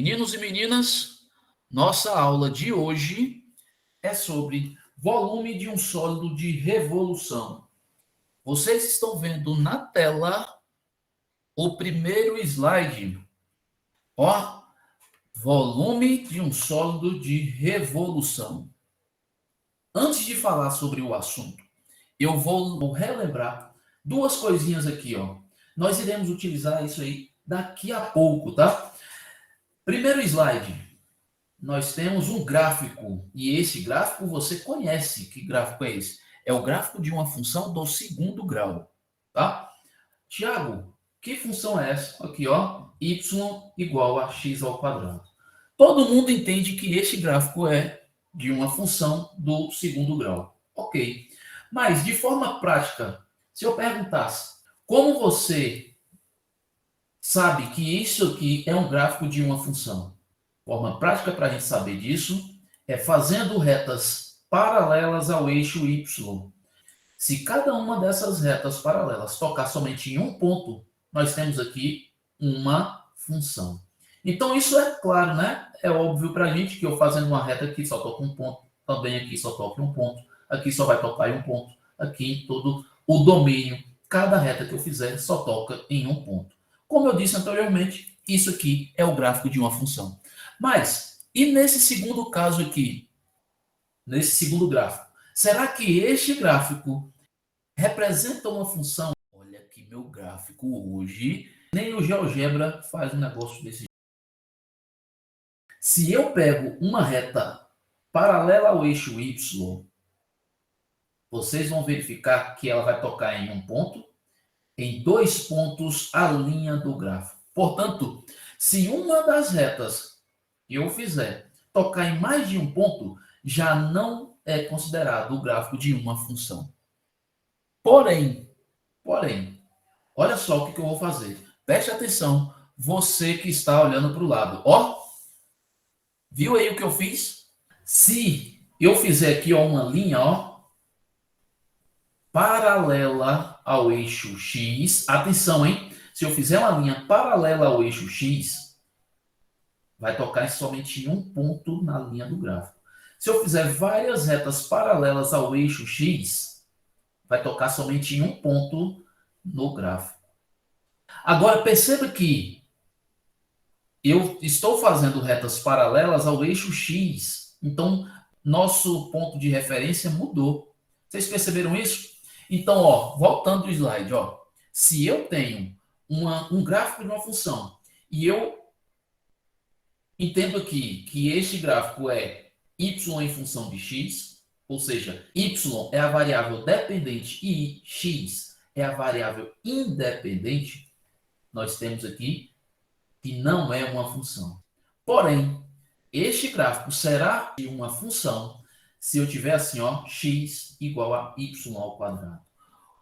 Meninos e meninas, nossa aula de hoje é sobre volume de um sólido de revolução. Vocês estão vendo na tela o primeiro slide. Ó, volume de um sólido de revolução. Antes de falar sobre o assunto, eu vou relembrar duas coisinhas aqui, ó. Nós iremos utilizar isso aí daqui a pouco, tá? Primeiro slide. Nós temos um gráfico, e esse gráfico você conhece. Que gráfico é esse? É o gráfico de uma função do segundo grau, tá? Tiago, que função é essa? Aqui, ó, y igual a x ao quadrado. Todo mundo entende que este gráfico é de uma função do segundo grau. Ok. Mas, de forma prática, se eu perguntasse, como você sabe que isso aqui é um gráfico de uma função? Forma prática para a gente saber disso é fazendo retas paralelas ao eixo y. Se cada uma dessas retas paralelas tocar somente em um ponto, nós temos aqui uma função. Então, isso é claro, né? É óbvio para a gente que eu fazendo uma reta aqui só toca um ponto, também aqui só toca um ponto, aqui só vai tocar em um ponto, aqui em todo o domínio, cada reta que eu fizer só toca em um ponto. Como eu disse anteriormente, isso aqui é o gráfico de uma função. Mas, e nesse segundo caso aqui, nesse segundo gráfico, será que este gráfico representa uma função? Olha que meu gráfico hoje, nem o GeoGebra faz um negócio desse jeito. Se eu pego uma reta paralela ao eixo Y, vocês vão verificar que ela vai tocar em um ponto, em dois pontos a linha do gráfico. Portanto, se uma das retas que eu fizer tocar em mais de um ponto, já não é considerado o gráfico de uma função. Porém, olha só o que eu vou fazer. Preste atenção, você que está olhando para o lado. Ó, viu aí o que eu fiz? Se eu fizer aqui ó, uma linha, ó, paralela ao eixo X, atenção, hein? Se eu fizer uma linha paralela ao eixo X, vai tocar somente em um ponto na linha do gráfico. Se eu fizer várias retas paralelas ao eixo X, vai tocar somente em um ponto no gráfico. Agora, perceba que eu estou fazendo retas paralelas ao eixo X. Então, nosso ponto de referência mudou. Vocês perceberam isso? Então, ó, voltando ao slide, ó, se eu tenho um gráfico de uma função e eu entendo aqui que este gráfico é y em função de x, ou seja, y é a variável dependente e x é a variável independente, nós temos aqui que não é uma função. Porém, este gráfico será uma função se eu tiver assim, ó, x igual a y ao quadrado.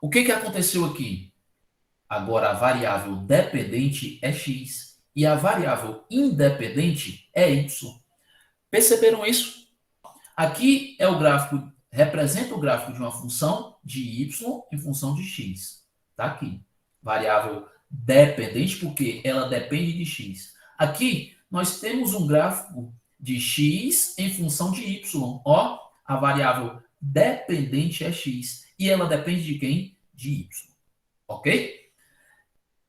O que aconteceu aqui? Agora a variável dependente é x e a variável independente é y. Perceberam isso? Aqui é o gráfico, representa o gráfico de uma função de y em função de x. Está aqui. Variável dependente, porque ela depende de x. Aqui, nós temos um gráfico de x em função de y. Ó, a variável dependente é x. E ela depende de quem? De y. Ok?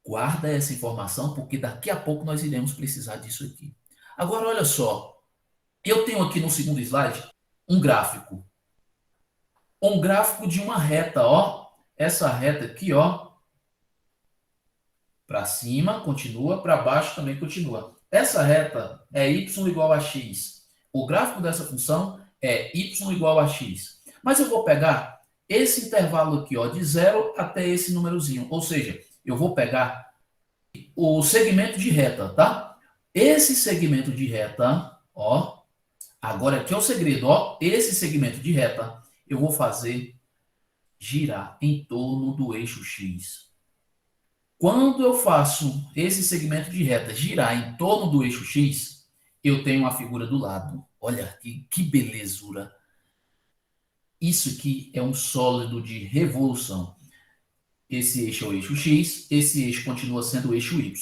Guarda essa informação, porque daqui a pouco nós iremos precisar disso aqui. Agora, olha só. Eu tenho aqui no segundo slide um gráfico. Um gráfico de uma reta, ó. Essa reta aqui, ó. Para cima, continua. Para baixo também continua. Essa reta é y igual a x. O gráfico dessa função é y igual a x. Mas eu vou pegar esse intervalo aqui, ó, de 0 até esse númerozinho. Ou seja, eu vou pegar o segmento de reta, tá? Esse segmento de reta, ó. Agora aqui é o segredo, ó. Esse segmento de reta eu vou fazer girar em torno do eixo X. Quando eu faço esse segmento de reta girar em torno do eixo X, eu tenho uma figura do lado. Olha que belezura. Isso aqui é um sólido de revolução. Esse eixo é o eixo X, esse eixo continua sendo o eixo Y.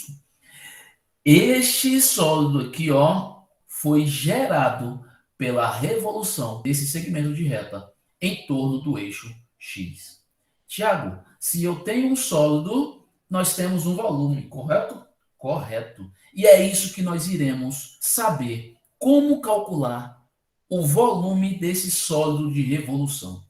Este sólido aqui, ó, foi gerado pela revolução desse segmento de reta em torno do eixo X. Tiago, se eu tenho um sólido, nós temos um volume, correto? Correto. E é isso que nós iremos saber como calcular o volume desse sólido de revolução.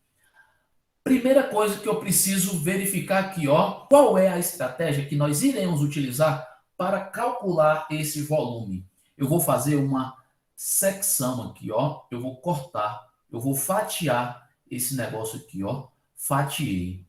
Primeira coisa que eu preciso verificar aqui, ó, qual é a estratégia que nós iremos utilizar para calcular esse volume. Eu vou fazer uma secção aqui, ó, eu vou cortar, eu vou fatiar esse negócio aqui, ó, fatiei.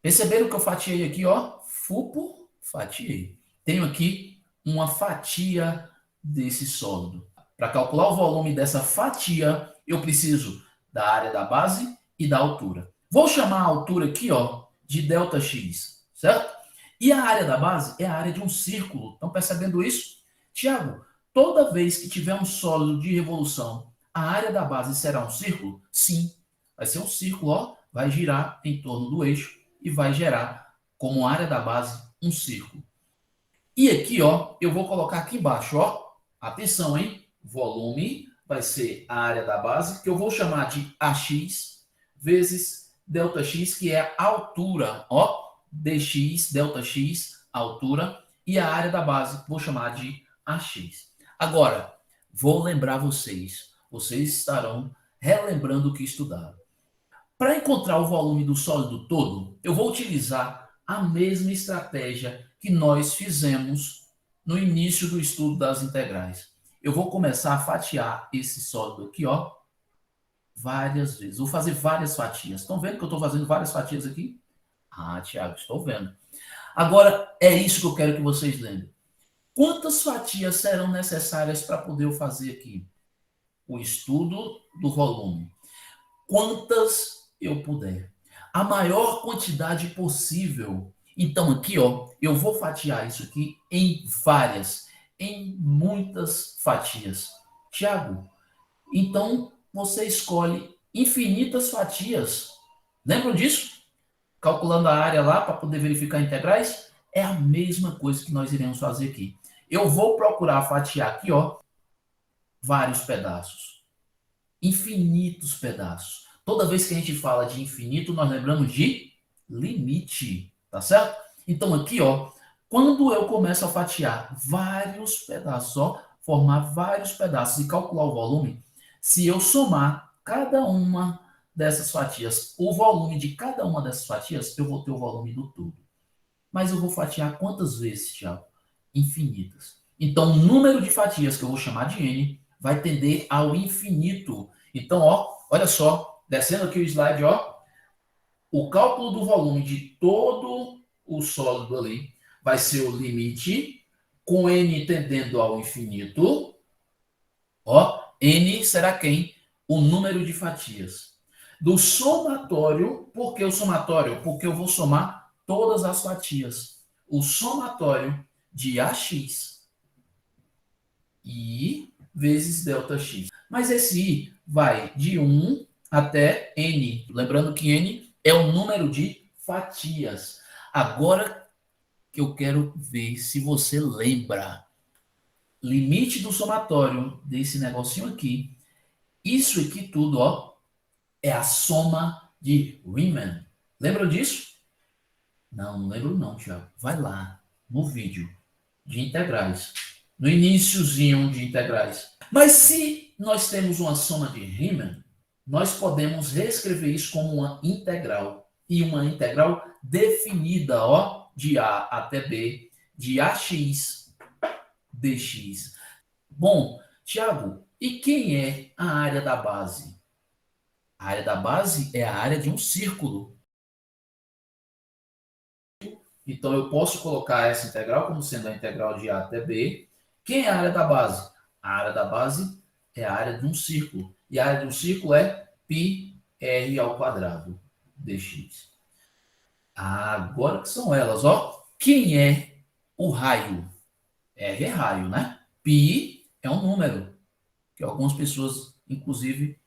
Perceberam que eu fatiei aqui, ó? Fupo, fatiei. Tenho aqui uma fatia desse sólido. Para calcular o volume dessa fatia, eu preciso da área da base e da altura. Vou chamar a altura aqui, ó, de ΔX, certo? E a área da base é a área de um círculo. Estão percebendo isso? Tiago, toda vez que tiver um sólido de revolução, a área da base será um círculo? Sim, vai ser um círculo, ó, vai girar em torno do eixo e vai gerar como área da base um círculo. E aqui, ó, eu vou colocar aqui embaixo, ó, atenção, hein? Volume vai ser a área da base, que eu vou chamar de AX vezes ΔX, que é a altura, ó, dx, ΔX, altura, e a área da base, vou chamar de AX. Agora, vou lembrar vocês estarão relembrando o que estudaram. Para encontrar o volume do sólido todo, eu vou utilizar a mesma estratégia que nós fizemos no início do estudo das integrais. Eu vou começar a fatiar esse sólido aqui, ó, várias vezes. Vou fazer várias fatias. Estão vendo que eu estou fazendo várias fatias aqui? Ah, Tiago, estou vendo. Agora, é isso que eu quero que vocês lembrem. Quantas fatias serão necessárias para poder eu fazer aqui o estudo do volume? Quantas eu puder. A maior quantidade possível. Então, aqui, ó, eu vou fatiar isso aqui em muitas fatias. Tiago, então você escolhe infinitas fatias. Lembram disso? Calculando a área lá para poder verificar integrais? É a mesma coisa que nós iremos fazer aqui. Eu vou procurar fatiar aqui, ó, vários pedaços. Infinitos pedaços. Toda vez que a gente fala de infinito, nós lembramos de limite, tá certo? Então aqui, ó, quando eu começo a fatiar vários pedaços, ó, formar vários pedaços e calcular o volume, se eu somar cada uma dessas fatias, o volume de cada uma dessas fatias, eu vou ter o volume do todo. Mas eu vou fatiar quantas vezes, Thiago? Infinitas. Então, o número de fatias que eu vou chamar de N vai tender ao infinito. Então, ó, olha só, descendo aqui o slide, ó, o cálculo do volume de todo o sólido ali vai ser o limite com N tendendo ao infinito. Ó, N será quem? O número de fatias. Do somatório, por que o somatório? Porque eu vou somar todas as fatias. O somatório de AX I vezes ΔX. Mas esse I vai de 1 até N. Lembrando que N é o número de fatias. Agora que eu quero ver se você lembra. Limite do somatório desse negocinho aqui. Isso aqui tudo, ó, é a soma de Riemann. Lembram disso? Não, não lembro não, Tiago. Vai lá no vídeo de integrais. No iniciozinho de integrais. Mas se nós temos uma soma de Riemann, nós podemos reescrever isso como uma integral. E uma integral definida, ó, de A até B, de AX dx. Bom, Tiago, e quem é a área da base? A área da base é a área de um círculo. Então, eu posso colocar essa integral como sendo a integral de A até B. Quem é a área da base? A área da base é a área de um círculo. E a área de um círculo é πr ao quadrado dx. Agora que são elas, ó. Quem é o raio? R é raio, né? Π é um número, que algumas pessoas, inclusive,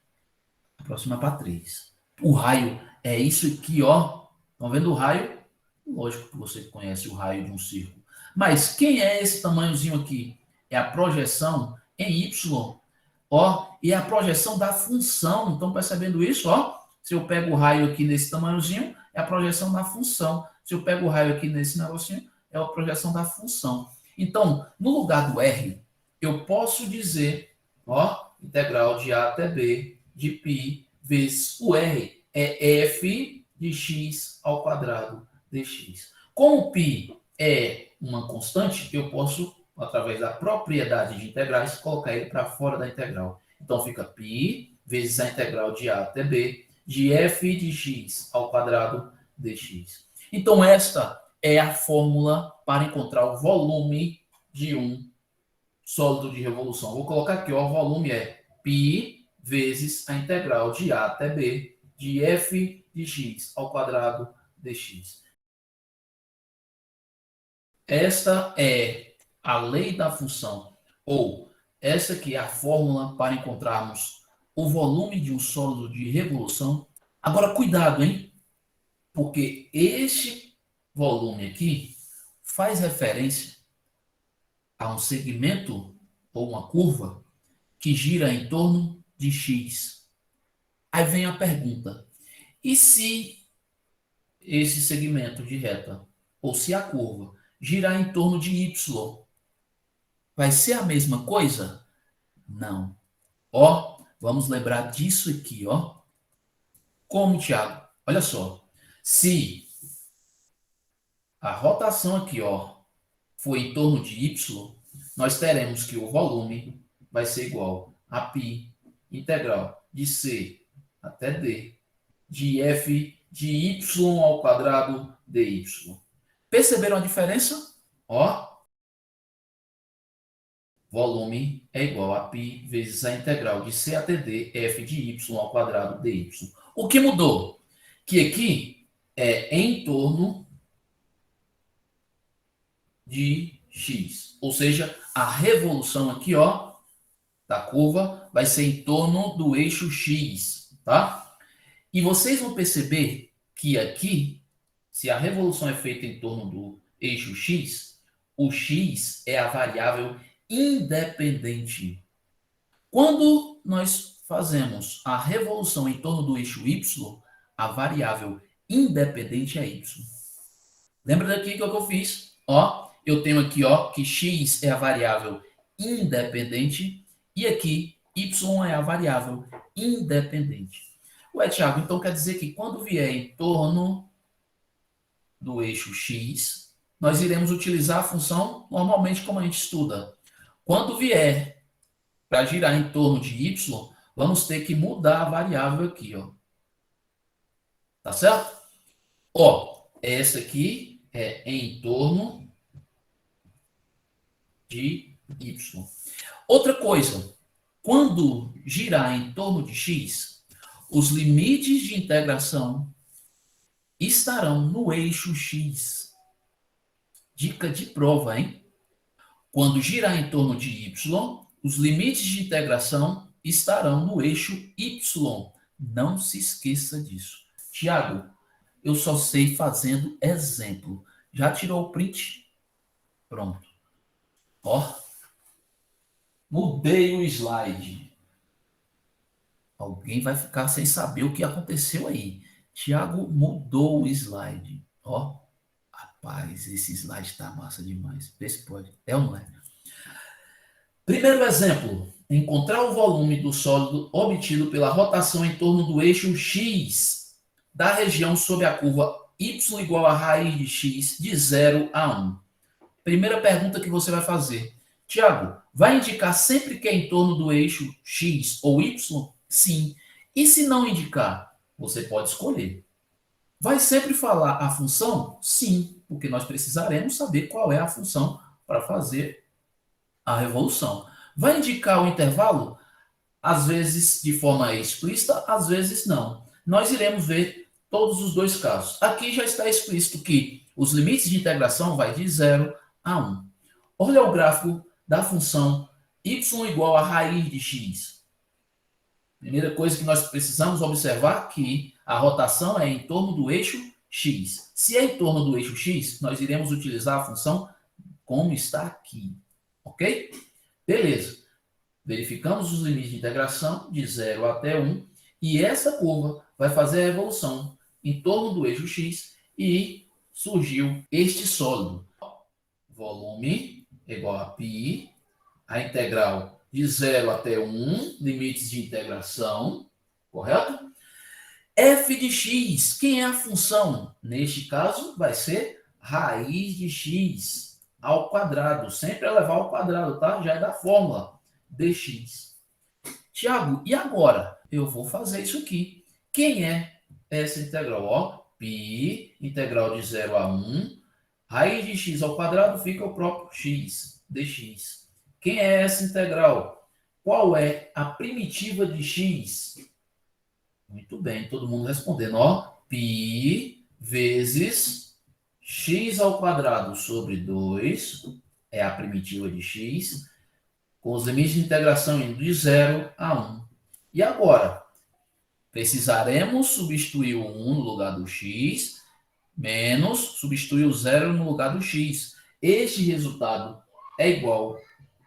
aproximam para 3. O raio é isso aqui, ó. Estão vendo o raio? Lógico que você conhece o raio de um círculo. Mas quem é esse tamanhozinho aqui? É a projeção em y. Ó, e é a projeção da função. Estão percebendo isso? Ó, se eu pego o raio aqui nesse tamanhozinho, é a projeção da função. Se eu pego o raio aqui nesse negocinho, é a projeção da função. Então, no lugar do R, eu posso dizer, ó, integral de A até B de π vezes o R é f de x ao quadrado dx. Como π é uma constante, eu posso, através da propriedade de integrais, colocar ele para fora da integral. Então, fica π vezes a integral de A até B de f de x ao quadrado dx. Então, esta é a fórmula para encontrar o volume de um sólido de revolução. Vou colocar aqui, ó, o volume é π vezes a integral de A até B de f de x ao quadrado dx. Esta é a lei da função, ou essa aqui é a fórmula para encontrarmos o volume de um sólido de revolução. Agora, cuidado, hein? Porque este volume aqui faz referência a um segmento ou uma curva que gira em torno de x. Aí vem a pergunta: e se esse segmento de reta, ou se a curva, girar em torno de y, vai ser a mesma coisa? Não. Ó, vamos lembrar disso aqui, ó. Como, Thiago? Olha só. Se a rotação aqui, ó, for em torno de y, nós teremos que o volume vai ser igual a π integral de c até d de f de y ao quadrado dy. Perceberam a diferença? Ó, volume é igual a π vezes a integral de c até d f de y ao quadrado dy. O que mudou? Que aqui é em torno de x. Ou seja, a revolução aqui, ó, da curva vai ser em torno do eixo x, tá? E vocês vão perceber que aqui, se a revolução é feita em torno do eixo x, o x é a variável independente. Quando nós fazemos a revolução em torno do eixo y, a variável independente é y. Lembra daqui que eu fiz? Ó, eu tenho aqui, ó, que x é a variável independente e aqui y é a variável independente. Ué, Thiago, então quer dizer que quando vier em torno do eixo x, nós iremos utilizar a função normalmente como a gente estuda. Quando vier para girar em torno de y, vamos ter que mudar a variável aqui, ó. Tá certo? Ó, essa aqui é em torno de y. Outra coisa, quando girar em torno de x, os limites de integração estarão no eixo x. Dica de prova, hein? Quando girar em torno de y, os limites de integração estarão no eixo y. Não se esqueça disso. Tiago, eu só sei fazendo exemplo. Já tirou o print? Pronto. Ó, mudei o slide. Alguém vai ficar sem saber o que aconteceu aí. Tiago mudou o slide. Ó, rapaz, esse slide está massa demais. Vê se pode. É ou não é? Primeiro exemplo. Encontrar o volume do sólido obtido pela rotação em torno do eixo x da região sob a curva y igual a raiz de x de 0 a 1. Primeira pergunta que você vai fazer. Tiago, vai indicar sempre que é em torno do eixo x ou y? Sim. E se não indicar? Você pode escolher. Vai sempre falar a função? Sim, porque nós precisaremos saber qual é a função para fazer a revolução. Vai indicar o intervalo? Às vezes de forma explícita, às vezes não. Nós iremos ver todos os dois casos. Aqui já está explícito que os limites de integração vai de 0 a 1. Olha o gráfico da função y igual a raiz de x. Primeira coisa que nós precisamos observar que a rotação é em torno do eixo x. Se é em torno do eixo x, nós iremos utilizar a função como está aqui. Ok? Beleza. Verificamos os limites de integração de 0 até 1. E essa curva vai fazer a evolução em torno do eixo x e surgiu este sólido. Volume igual a π, a integral de 0 até 1, limites de integração, correto? F de x, quem é a função? Neste caso, vai ser raiz de x ao quadrado, sempre elevar ao quadrado, tá? Já é da fórmula dx. Tiago, e agora? Eu vou fazer isso aqui. Quem é essa integral? Ó, π, integral de 0 a 1, raiz de x ao quadrado fica o próprio x, dx. Quem é essa integral? Qual é a primitiva de x? Muito bem, todo mundo respondendo. Ó, π vezes x ao quadrado sobre 2 é a primitiva de x, com os limites de integração indo de 0 a 1. E agora? Precisaremos substituir o 1 no lugar do x, menos substituir o 0 no lugar do x. Este resultado é igual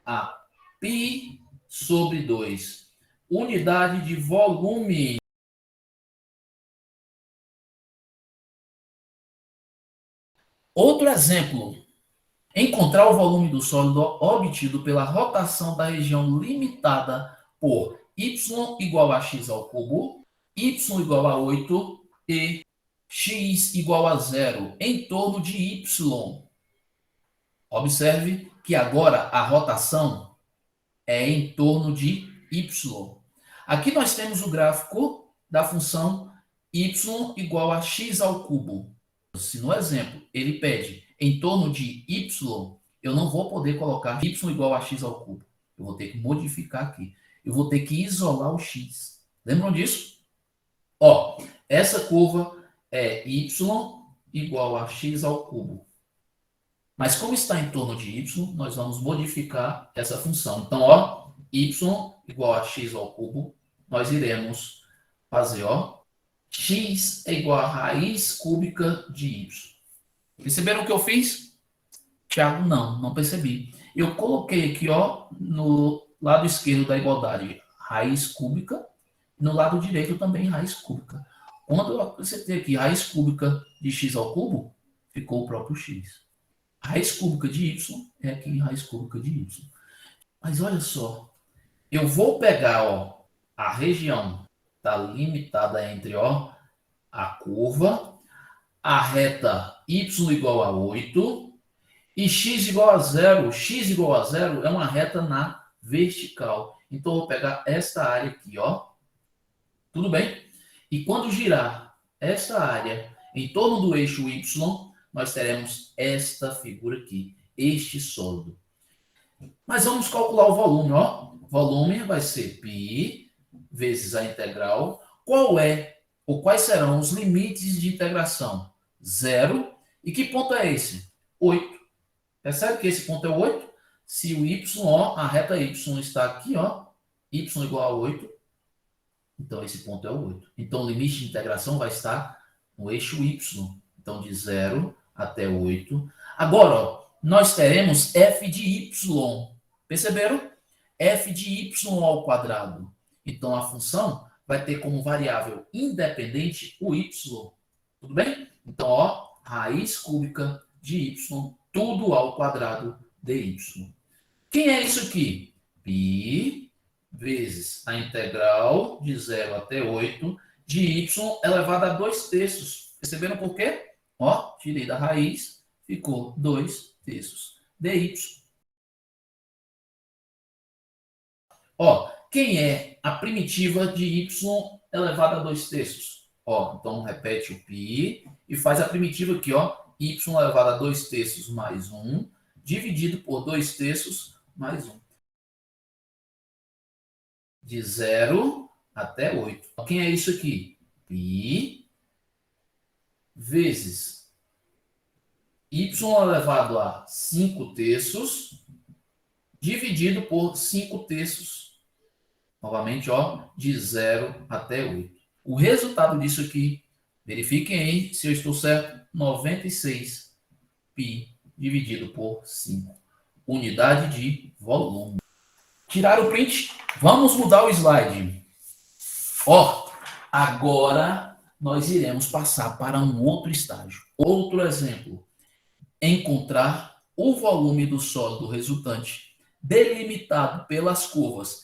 a π sobre 2. Unidade de volume. Outro exemplo. Encontrar o volume do sólido obtido pela rotação da região limitada por y igual a x ao cubo, y igual a 8 e x igual a 0 em torno de y. Observe que agora a rotação é em torno de y. Aqui nós temos o gráfico da função y igual a x ao cubo. Se no exemplo ele pede em torno de y, eu não vou poder colocar y igual a x ao cubo. Eu vou ter que modificar aqui. Eu vou ter que isolar o x. Lembram disso? Ó, essa curva é y igual a x ao cubo. Mas como está em torno de y, nós vamos modificar essa função. Então, ó, y igual a x ao cubo, nós iremos fazer, ó, x é igual a raiz cúbica de y. Perceberam o que eu fiz? Tiago, não percebi. Eu coloquei aqui, ó, no lado esquerdo da igualdade, raiz cúbica, no lado direito também raiz cúbica. Quando eu acrescentei aqui raiz cúbica de x ao cubo, ficou o próprio x. Raiz cúbica de y é aqui raiz cúbica de y. Mas olha só, eu vou pegar, ó, a região tá limitada entre, ó, a curva, a reta y igual a 8 e x igual a 0. X igual a 0 é uma reta na vertical. Então, eu vou pegar esta área aqui, ó. Tudo bem? E quando girar esta área em torno do eixo y, nós teremos esta figura aqui, este sólido. Mas vamos calcular o volume, ó. O volume vai ser π vezes a integral. Qual é ou quais serão os limites de integração? 0. E que ponto é esse? 8. Percebe que esse ponto é 8? Se o y, ó, a reta y está aqui, ó, y igual a 8, então esse ponto é o 8. Então o limite de integração vai estar no eixo y. Então de 0 até 8. Agora, ó, nós teremos f de y. Perceberam? F de y ao quadrado. Então a função vai ter como variável independente o y. Tudo bem? Então, ó, raiz cúbica de y, tudo ao quadrado de y. Quem é isso aqui? π vezes a integral de 0 até 8 de y elevado a 2/3. Perceberam por quê? Ó, tirei da raiz, ficou 2/3 dy. Ó, quem é a primitiva de y elevado a 2/3? Ó, então repete o π e faz a primitiva aqui, ó, y elevado a 2/3 mais 1, dividido por 2/3 mais 1. De 0 até 8. Quem é isso aqui? π vezes y elevado a 5/3 dividido por 5/3. Novamente, ó, de 0 até 8. O resultado disso aqui, verifiquem aí se eu estou certo, 96 π dividido por 5. Unidade de volume. Tirar o print. Vamos mudar o slide. Ó, agora nós iremos passar para um outro estágio. Outro exemplo. Encontrar o volume do sólido resultante delimitado pelas curvas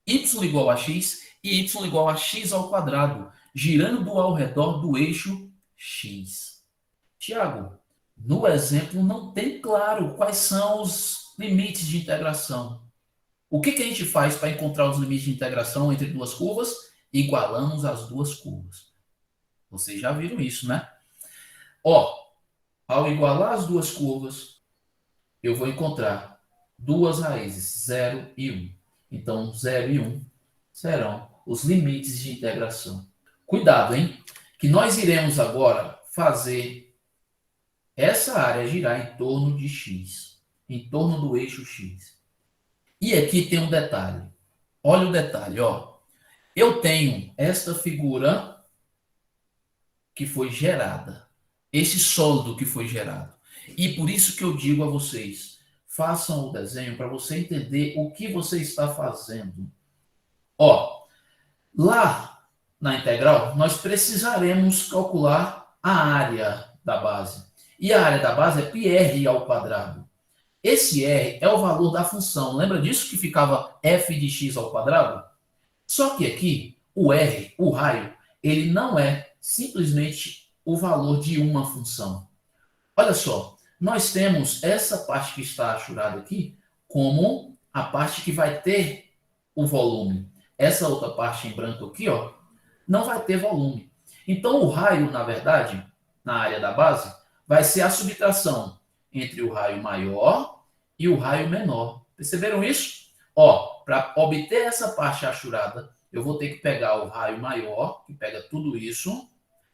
y igual a x e y igual a x ao quadrado, girando ao redor do eixo x. Tiago, no exemplo não tem claro quais são os limites de integração. O que a gente faz para encontrar os limites de integração entre duas curvas? Igualamos as duas curvas. Vocês já viram isso, né? Ó, ao igualar as duas curvas, eu vou encontrar duas raízes, 0 e 1. Então, 0 e 1 serão os limites de integração. Cuidado, hein? Que nós iremos agora fazer essa área girar em torno de x, em torno do eixo x. E aqui tem um detalhe. Olha o detalhe, ó. Eu tenho esta figura que foi gerada. Esse sólido que foi gerado. E por isso que eu digo a vocês, façam o desenho para você entender o que você está fazendo. Ó, lá na integral, nós precisaremos calcular a área da base. E a área da base é πr ao quadrado. Esse r é o valor da função. Lembra disso que ficava f de x ao quadrado? Só que aqui, o r, o raio, ele não é simplesmente o valor de uma função. Olha só, nós temos essa parte que está achurada aqui como a parte que vai ter o volume. Essa outra parte em branco aqui, ó, não vai ter volume. Então, o raio, na verdade, na área da base, vai ser a subtração entre o raio maior e o raio menor. Perceberam isso? Ó, para obter essa parte achurada, eu vou ter que pegar o raio maior, que pega tudo isso,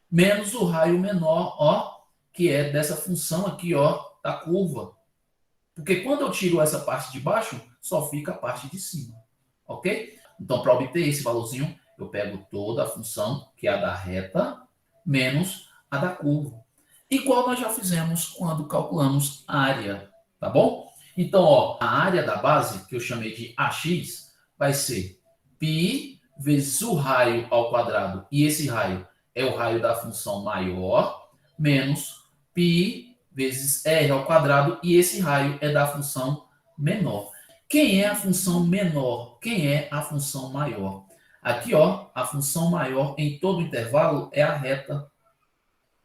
menos o raio menor, ó, que é dessa função aqui, ó, da curva. Porque quando eu tiro essa parte de baixo, só fica a parte de cima. Ok? Então, para obter esse valorzinho, eu pego toda a função, que é a da reta, menos a da curva. Igual nós já fizemos quando calculamos a área, tá bom? Então, ó, a área da base, que eu chamei de AX, vai ser π vezes o raio ao quadrado, e esse raio é o raio da função maior, menos π vezes r ao quadrado, e esse raio é da função menor. Quem é a função menor? Quem é a função maior? Aqui, ó, a função maior em todo o intervalo é a reta.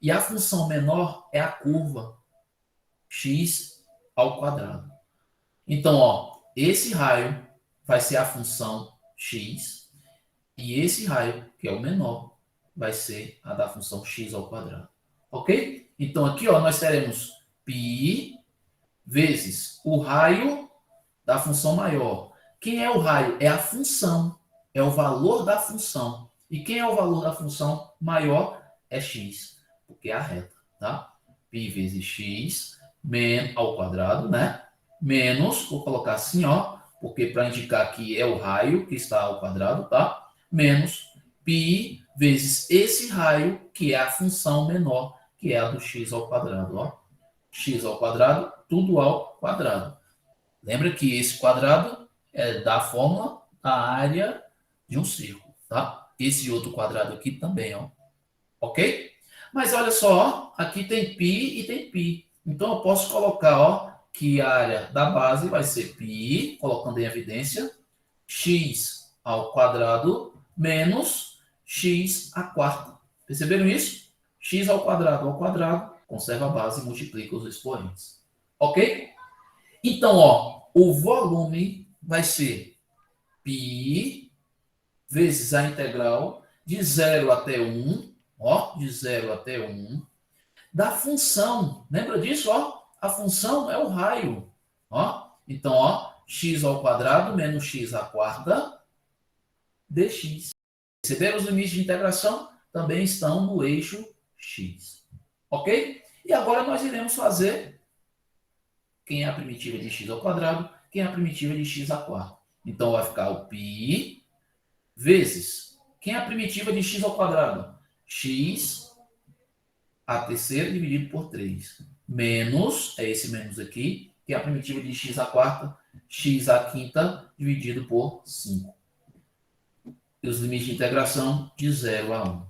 E a função menor é a curva, x ao quadrado. Então, ó, esse raio vai ser a função x, e esse raio, que é o menor, vai ser a da função x ao quadrado. Ok? Então, aqui, ó, nós teremos π vezes o raio da função maior. Quem é o raio? É a função, é o valor da função. E quem é o valor da função maior? É x, porque é a reta, tá? π vezes x ao quadrado, né? Menos, vou colocar assim, ó, porque para indicar que é o raio que está ao quadrado, tá? Menos π vezes esse raio, que é a função menor, que é a do x ao quadrado, ó. X ao quadrado, tudo ao quadrado. Lembra que esse quadrado é da fórmula da área de um círculo, tá? Esse outro quadrado aqui também, ó. Ok? Mas olha só, ó, aqui tem π e tem π. Então eu posso colocar, ó, que a área da base vai ser π, colocando em evidência, x ao quadrado menos x à quarta. Perceberam isso? X ao quadrado, conserva a base e multiplica os expoentes. Ok? Então, ó, o volume vai ser π vezes a integral de 0 até 1, ó, de 0 até 1, da função. Lembra disso, ó? A função é o raio, ó. Então, ó, x ao quadrado menos x à quarta dx. Perceberam os limites de integração? Também estão no eixo x. Ok? E agora nós iremos fazer quem é a primitiva de x ao quadrado, quem é a primitiva de x à quarta. Então, vai ficar o π vezes quem é a primitiva de x ao quadrado? X a terceira dividido por 3. menos, é esse menos aqui, que é a primitiva de x à quarta, x à quinta dividido por 5. E os limites de integração de 0 a 1.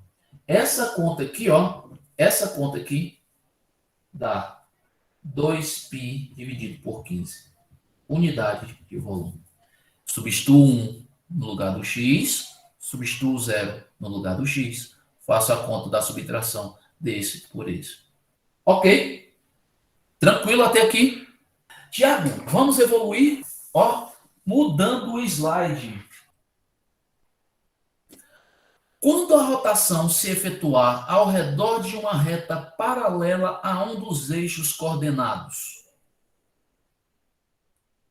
Essa conta aqui, ó, essa conta aqui dá 2π dividido por 15. Unidade de volume. Substituo 1 no lugar do x, substituo 0 no lugar do x, faço a conta da subtração desse por esse. Ok? Tranquilo até aqui? Tiago, vamos evoluir? Ó, mudando o slide. Quando a rotação se efetuar ao redor de uma reta paralela a um dos eixos coordenados,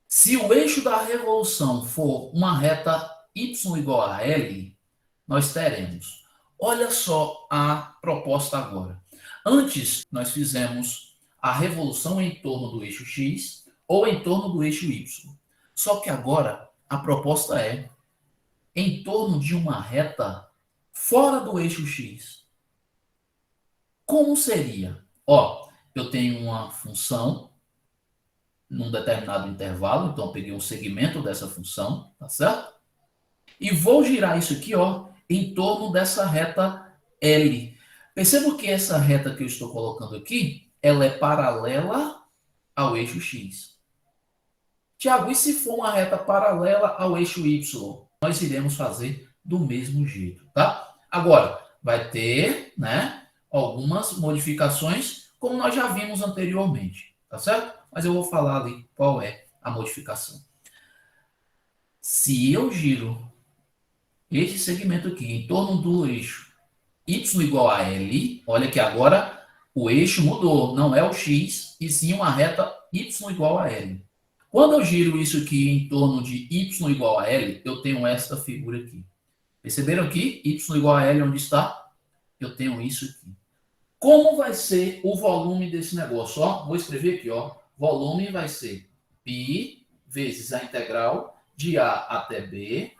se o eixo da revolução for uma reta y igual a L, nós teremos. Olha só a proposta agora. Antes, nós fizemos a revolução em torno do eixo x ou em torno do eixo y. Só que agora a proposta é em torno de uma reta fora do eixo x. Como seria? Ó, eu tenho uma função num determinado intervalo, então eu peguei um segmento dessa função, tá certo? E vou girar isso aqui, ó, em torno dessa reta L. Perceba que essa reta que eu estou colocando aqui, ela é paralela ao eixo x. Tiago, e se for uma reta paralela ao eixo y? Nós iremos fazer do mesmo jeito, tá? Agora, vai ter, né, algumas modificações, como nós já vimos anteriormente, tá certo? Mas eu vou falar ali qual é a modificação. Se eu giro este segmento aqui em torno do eixo y igual a L, olha que agora o eixo mudou, não é o x, e sim uma reta y igual a L. Quando eu giro isso aqui em torno de y igual a L, eu tenho esta figura aqui. Perceberam aqui? Y igual a L, onde está? Eu tenho isso aqui. Como vai ser o volume desse negócio? Ó, vou escrever aqui, ó. Volume vai ser π vezes a integral de A até B,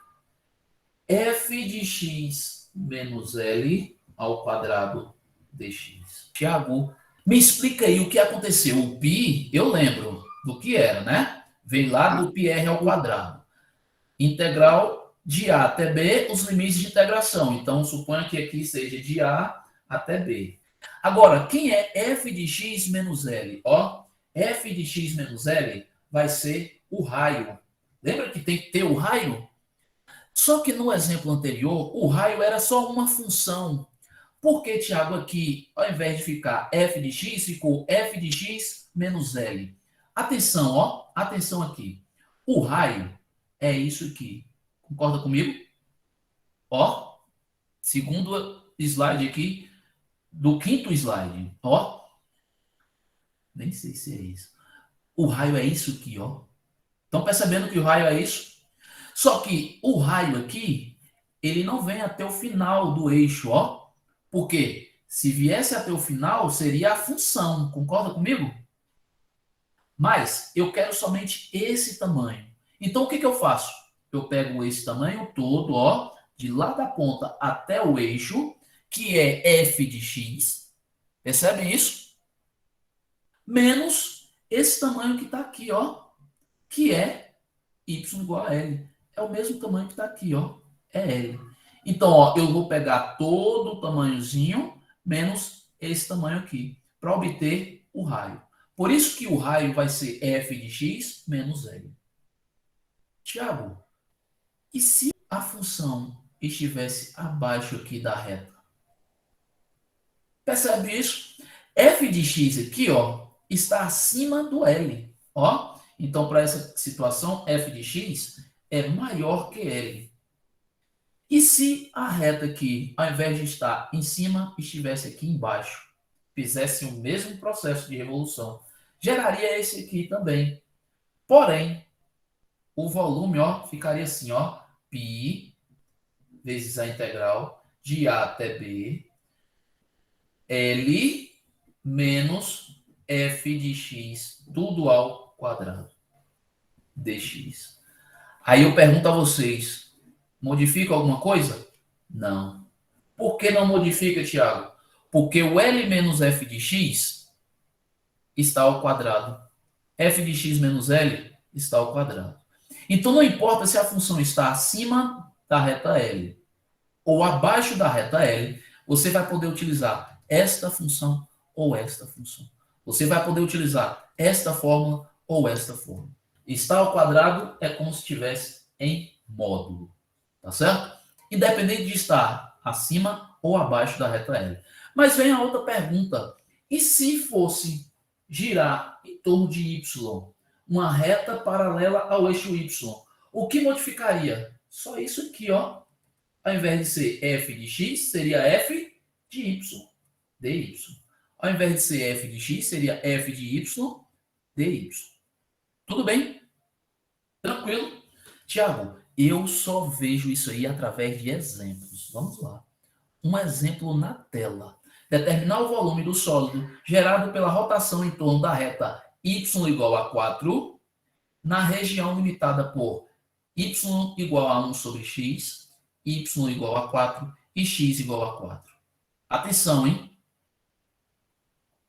f de x menos L ao quadrado dx. Tiago, me explica aí o que aconteceu. O π, eu lembro do que era, né? Vem lá do πr ao quadrado. Integral de A até B, os limites de integração. Então, suponha que aqui seja de A até B. Agora, quem é f de x menos L? Ó, f de x menos L vai ser o raio. Lembra que tem que ter o raio? Só que no exemplo anterior, o raio era só uma função. Por que, Tiago, aqui, ao invés de ficar f de x, ficou f de x menos L? Atenção, ó, atenção aqui. O raio é isso aqui. Concorda comigo? Ó, segundo slide aqui, do quinto slide, ó. Nem sei se é isso. O raio é isso aqui, ó. Estão percebendo que o raio é isso? Só que o raio aqui, ele não vem até o final do eixo, ó. Porque se viesse até o final, seria a função. Concorda comigo? Mas eu quero somente esse tamanho. Então, o que eu faço? Eu pego esse tamanho todo, ó, de lá da ponta até o eixo, que é f de x. Percebem isso? Menos esse tamanho que está aqui, ó, que é y igual a L. É o mesmo tamanho que está aqui, ó, é L. Então, ó, eu vou pegar todo o tamanhozinho menos esse tamanho aqui, para obter o raio. Por isso que o raio vai ser f de x menos L. Tiago, e se a função estivesse abaixo aqui da reta? Percebe isso? F de x aqui, ó, está acima do L. Ó. Então, para essa situação, f de x é maior que L. E se a reta aqui, ao invés de estar em cima, estivesse aqui embaixo? Fizesse o mesmo processo de revolução. Geraria esse aqui também. Porém, o volume, ó, ficaria assim, ó, π vezes a integral de A até B, L menos f de x, tudo ao quadrado, dx. Aí eu pergunto a vocês, modifica alguma coisa? Não. Por que não modifica, Tiago? Porque o L menos f de x está ao quadrado. F de x menos L está ao quadrado. Então, não importa se a função está acima da reta L ou abaixo da reta L, você vai poder utilizar esta função ou esta função. Você vai poder utilizar esta fórmula ou esta fórmula. Estar ao quadrado é como se estivesse em módulo, tá certo? Independente de estar acima ou abaixo da reta L. Mas vem a outra pergunta. E se fosse girar em torno de y, uma reta paralela ao eixo y, o que modificaria? Só isso aqui, ó. Ao invés de ser f de x, seria f de y, dy. Ao invés de ser f de x, seria f de y, dy. Tudo bem? Tranquilo? Tiago, eu só vejo isso aí através de exemplos. Vamos lá. Um exemplo na tela. Determinar o volume do sólido gerado pela rotação em torno da reta y igual a 4 na região limitada por y igual a 1 sobre x, y igual a 4 e x igual a 4. Atenção, hein?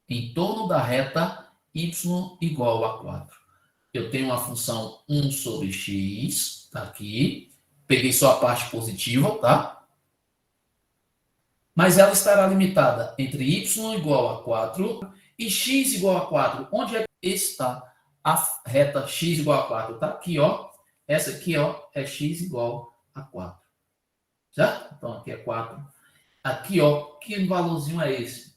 Em torno da reta y igual a 4. Eu tenho uma função 1 sobre x, tá aqui. Peguei só a parte positiva, tá? Mas ela estará limitada entre y igual a 4 e x igual a 4. Onde é que está a reta x igual a 4? Tá aqui, ó. Essa aqui, ó, é x igual a 4. Certo? Então, aqui é 4. Aqui, ó, que valorzinho é esse?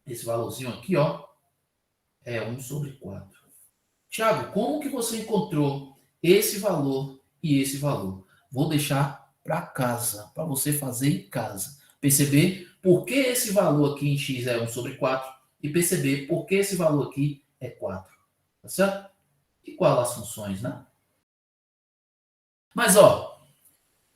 Esse valorzinho aqui, ó, é 1 sobre 4. Tiago, como que você encontrou esse valor e esse valor? Vou deixar para casa, para você fazer em casa. Perceber por que esse valor aqui em x é 1 sobre 4 e perceber por que esse valor aqui é 4. Tá certo? Igual as funções, né? Mas, ó,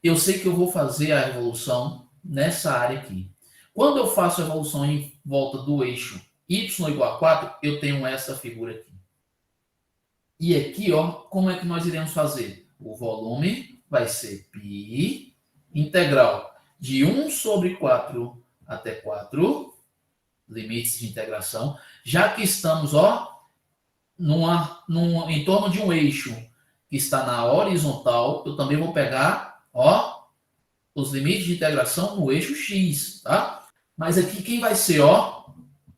eu sei que eu vou fazer a evolução nessa área aqui. Quando eu faço a evolução em volta do eixo y igual a 4, eu tenho essa figura aqui. E aqui, ó, como é que nós iremos fazer? O volume vai ser π integral de 1 sobre 4 até 4, limites de integração, já que estamos, ó, em torno de um eixo que está na horizontal, eu também vou pegar, ó, os limites de integração no eixo x, tá? Mas aqui quem vai ser, ó,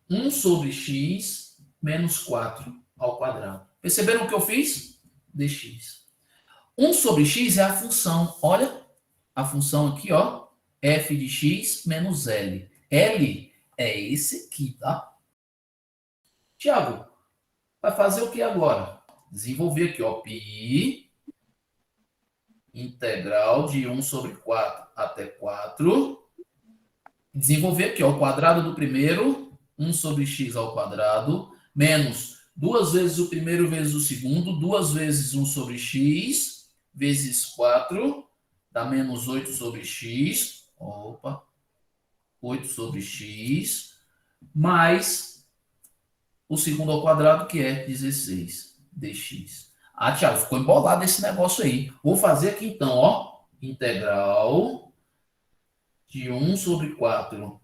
1 sobre x menos 4 ao quadrado. Perceberam o que eu fiz? Dx. 1 sobre x é a função, olha, a função aqui, ó, f de x menos L. L é esse aqui, tá? Tiago, vai fazer o que agora? Desenvolver aqui, ó, π integral de 1 sobre 4 até 4. Desenvolver aqui, ó, o quadrado do primeiro, 1 sobre x ao quadrado, menos 2 vezes o primeiro vezes o segundo, 2 vezes 1 sobre x, vezes 4, dá menos 8 sobre x, opa, 8 sobre x, mais o segundo ao quadrado, que é 16 dx. Ah, Thiago, ficou embolado esse negócio aí. Vou fazer aqui então, ó, integral de 1 sobre 4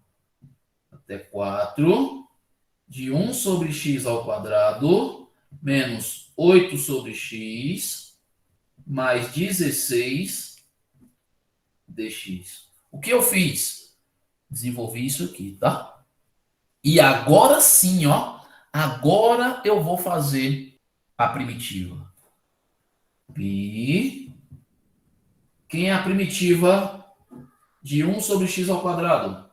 até 4, de 1 sobre x ao quadrado, menos 8 sobre x, mais 16 dx. O que eu fiz? Desenvolvi isso aqui, tá? E agora sim, ó, agora eu vou fazer a primitiva. Pi. Quem é a primitiva de 1 sobre x ao quadrado?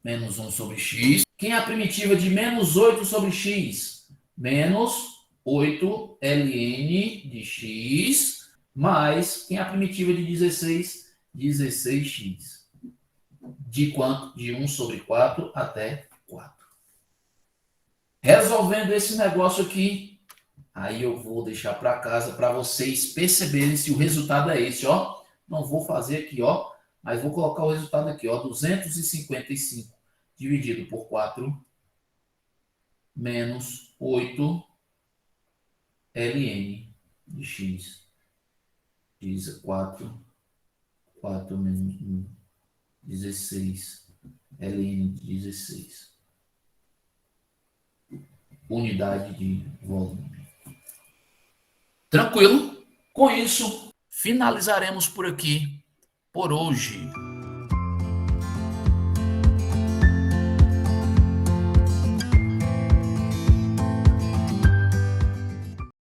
Menos 1 sobre x. Quem é a primitiva de menos 8 sobre x? Menos 8 ln de x, mais quem é a primitiva de 16? 16x. De quanto? De 1 sobre 4 até 4. Resolvendo esse negócio aqui, aí eu vou deixar para casa para vocês perceberem se o resultado é esse, ó. Não vou fazer aqui, ó, mas vou colocar o resultado aqui, ó, 255 dividido por 4 menos 8 ln de x. Diz 4 menos 1, 16 ln de 16. unidade de volume. Tranquilo? Com isso, finalizaremos por aqui, por hoje.